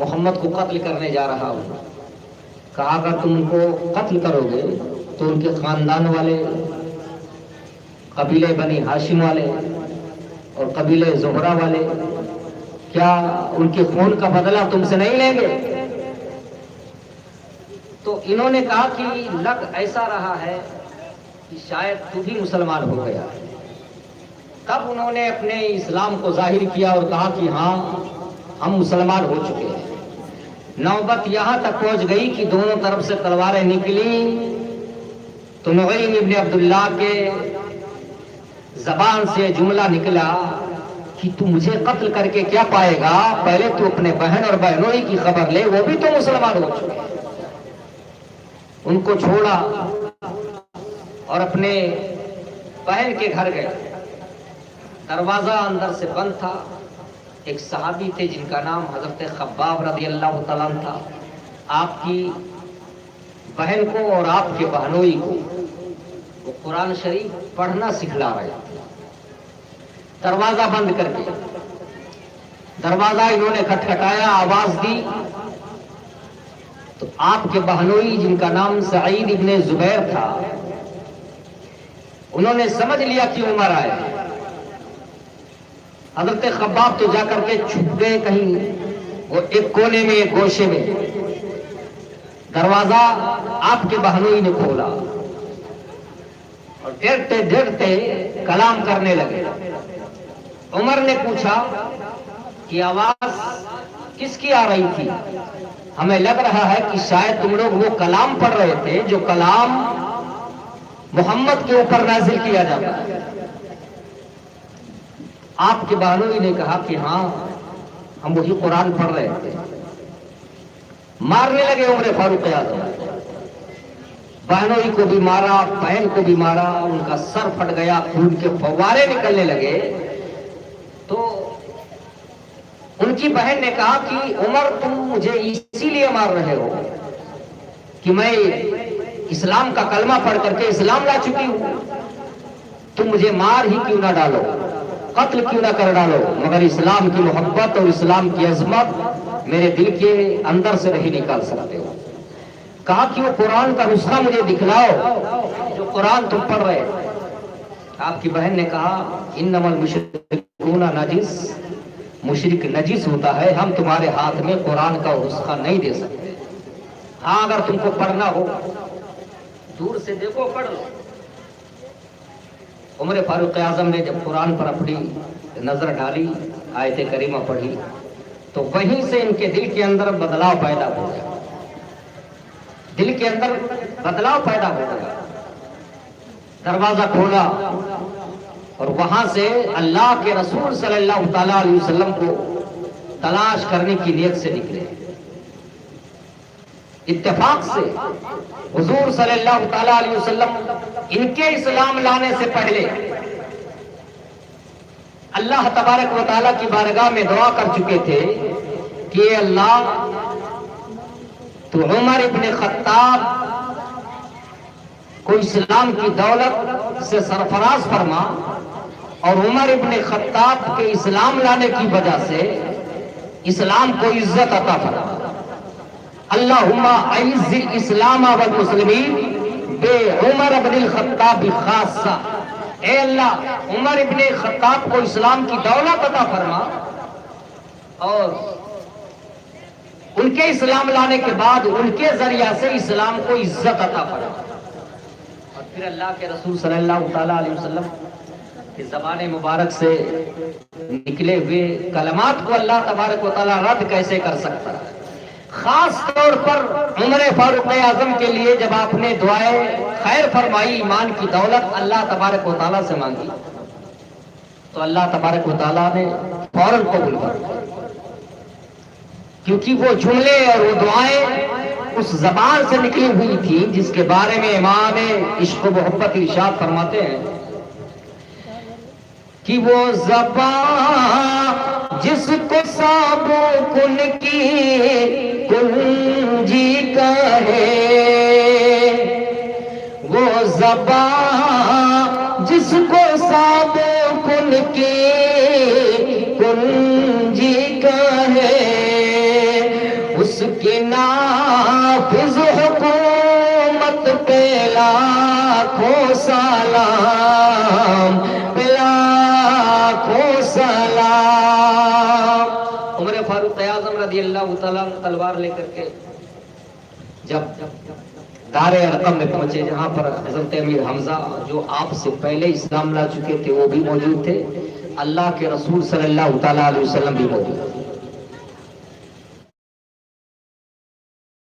محمد کو قتل کرنے جا رہا ہوں. کہا اگر تم ان کو قتل کرو گے تو ان کے خاندان والے، قبیلے بنی ہاشم والے اور قبیلے زہرہ والے، کیا ان کے خون کا بدلہ تم سے نہیں لیں گے؟ تو انہوں نے کہا کہ لگ ایسا رہا ہے کہ شاید تو بھی مسلمان ہو گیا. تب انہوں نے اپنے اسلام کو ظاہر کیا اور کہا کہ ہاں ہم مسلمان ہو چکے ہیں. نوبت یہاں تک پہنچ گئی کہ دونوں طرف سے تلواریں نکلی تو نعیم ابن عبداللہ کے زبان سے جملہ نکلا کہ تو مجھے قتل کر کے کیا پائے گا، پہلے تو اپنے بہن اور بہنوئی کی خبر لے، وہ بھی تو مسلمان ہو چکے. ان کو چھوڑا اور اپنے بہن کے گھر گئے. دروازہ اندر سے بند تھا. ایک صحابی تھے جن کا نام حضرت خباب رضی اللہ تعالیٰ عنہ تھا. آپ کی بہن کو اور آپ کے بہنوئی کو وہ قرآن شریف پڑھنا سکھلا رہے تھے. دروازہ بند کر کے دروازہ انہوں نے کھٹکھٹایا، آواز دی تو آپ کے بہنوئی جن کا نام سعید ابن زبیر تھا، انہوں نے سمجھ لیا کہ عمر آئے. حضرت خباب تو جا کر کے چھپ گئے کہیں وہ ایک کونے میں، ایک گوشے میں. دروازہ آپ کے بہنوئی نے کھولا اور ڈرتے ڈرتے کلام کرنے لگے. عمر نے پوچھا کہ آواز کس کی آ رہی تھی؟ ہمیں لگ رہا ہے کہ شاید تم لوگ وہ کلام پڑھ رہے تھے جو کلام محمد کے اوپر نازل کیا جاتا ہے. آپ کے بہنوئی نے کہا کہ ہاں ہم وہی قرآن پڑھ رہے تھے. مارنے لگے عمر فاروق اعظم. بہنوئی کو بھی مارا، بہن کو بھی مارا، ان کا سر پھٹ گیا، خون کے فوارے نکلنے لگے. تو ان کی بہن نے کہا کہ عمر تم مجھے اسی لیے مار رہے ہو کہ میں اسلام کا کلمہ پڑھ کر کے اسلام لا چکی ہوں. تم مجھے مار ہی کیوں نہ ڈالو، قتل کیوں نہ کر ڈالو، مگر اسلام کی محبت اور اسلام کی عظمت میرے دل کے اندر سے نہیں نکال سکتے ہو. کہا کہ وہ قرآن کا نسخہ مجھے دکھلاؤ جو قرآن تم پڑھ رہے. آپ کی بہن نے کہا انما المشرکون نجس، مشرک نجس ہوتا ہے، ہم تمہارے ہاتھ میں قرآن کا نسخہ نہیں دے سکتے. ہاں اگر تم کو پڑھنا ہو دور سے دیکھو پڑھ لو. عمر فاروق اعظم نے جب قرآن پر اپنی نظر ڈالی، آیت کریمہ پڑھی تو وہیں سے ان کے دل کے اندر بدلاؤ پیدا ہو گیا. دل کے اندر بدلاؤ پیدا ہو گیا. دروازہ کھولا اور وہاں سے اللہ کے رسول صلی اللہ تعالی علیہ وسلم کو تلاش کرنے کی نیت سے نکلے. اتفاق سے حضور صلی اللہ تعالی علیہ وسلم ان کے اسلام لانے سے پہلے اللہ تبارک و تعالیٰ کی بارگاہ میں دعا کر چکے تھے کہ اے اللہ تو عمر ابن خطاب کو اسلام کی دولت سے سرفراز فرما اور عمر ابن خطاب کے اسلام لانے کی وجہ سے اسلام کو عزت عطا فرما. اللہم اعز الاسلام والمسلمین بے عمر ابن الخطاب خاصہ. اے اللہ عمر ابن خطاب کو اسلام کی دولت عطا فرما اور ان کے اسلام لانے کے بعد ان کے ذریعہ سے اسلام کو عزت عطا فرما. اور پھر اللہ کے رسول صلی اللہ تعالی علیہ وسلم کی زبان مبارک سے نکلے ہوئے کلمات کو اللہ تبارک و تعالی رد کیسے کر سکتا ہے. خاص طور پر عمر فاروق اعظم کے لیے جب آپ نے دعائیں خیر فرمائی، ایمان کی دولت اللہ تبارک و تعالیٰ سے مانگی تو اللہ تبارک و تعالیٰ نے فوراً قبول کر، کیونکہ وہ جملے اور وہ دعائیں اس زبان سے نکلی ہوئی تھی جس کے بارے میں امام عشق و محبت ارشاد فرماتے ہیں کہ وہ زبان جس کو سابو کن کی کنجی کہے، وہ زبان جس کو سابو کن کی کنجی کہے، جس کے نافذ حکومت پہ لاکھوں سلام، لاکھوں سلام۔ عمر فاروق اعظم رضی اللہ تعالیٰ تلوار لے کر کے جب دار ارقم میں پہنچے، جہاں پر حضرت امیر حمزہ جو آپ سے پہلے اسلام لا چکے تھے وہ بھی موجود تھے، اللہ کے رسول صلی اللہ تعالیٰ علیہ وسلم بھی موجود تھے۔